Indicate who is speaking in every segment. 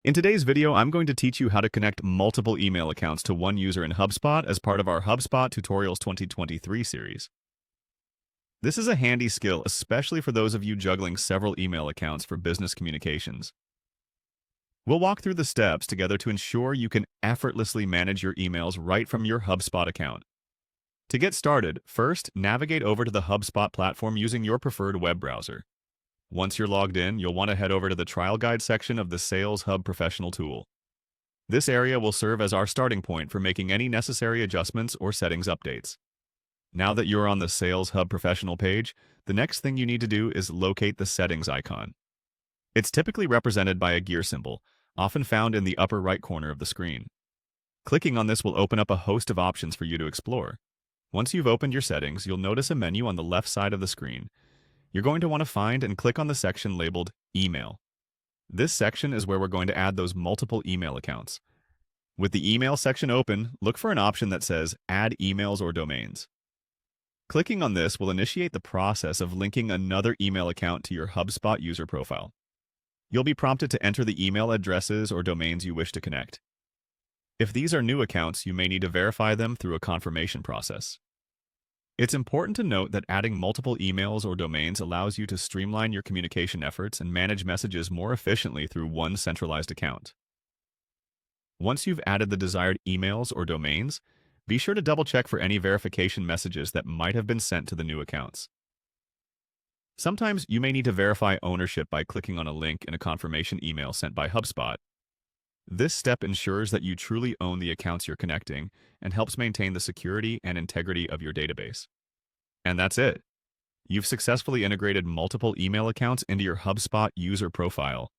Speaker 1: In today's video, I'm going to teach you how to connect multiple email accounts to one user in HubSpot as part of our HubSpot Tutorials 2023 series. This is a handy skill, especially for those of you juggling several email accounts for business communications. We'll walk through the steps together to ensure you can effortlessly manage your emails right from your HubSpot account. To get started, first, navigate over to the HubSpot platform using your preferred web browser. Once you're logged in, you'll want to head over to the Trial Guide section of the Sales Hub Professional tool. This area will serve as our starting point for making any necessary adjustments or settings updates. Now that you're on the Sales Hub Professional page, the next thing you need to do is locate the settings icon. It's typically represented by a gear symbol, often found in the upper right corner of the screen. Clicking on this will open up a host of options for you to explore. Once you've opened your settings, you'll notice a menu on the left side of the screen. You're going to want to find and click on the section labeled Email. This section is where we're going to add those multiple email accounts. With the Email section open, look for an option that says Add Emails or Domains. Clicking on this will initiate the process of linking another email account to your HubSpot user profile. You'll be prompted to enter the email addresses or domains you wish to connect. If these are new accounts, you may need to verify them through a confirmation process. It's important to note that adding multiple emails or domains allows you to streamline your communication efforts and manage messages more efficiently through one centralized account. Once you've added the desired emails or domains, be sure to double-check for any verification messages that might have been sent to the new accounts. Sometimes you may need to verify ownership by clicking on a link in a confirmation email sent by HubSpot. This step ensures that you truly own the accounts you're connecting and helps maintain the security and integrity of your database. And that's it. You've successfully integrated multiple email accounts into your HubSpot user profile.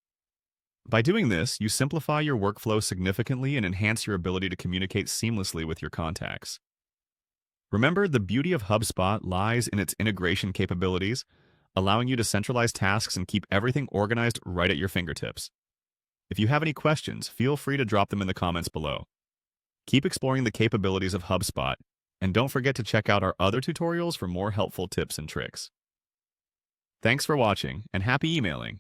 Speaker 1: By doing this, you simplify your workflow significantly and enhance your ability to communicate seamlessly with your contacts. Remember, the beauty of HubSpot lies in its integration capabilities, allowing you to centralize tasks and keep everything organized right at your fingertips. If you have any questions, feel free to drop them in the comments below. Keep exploring the capabilities of HubSpot, and don't forget to check out our other tutorials for more helpful tips and tricks. Thanks for watching, and happy emailing!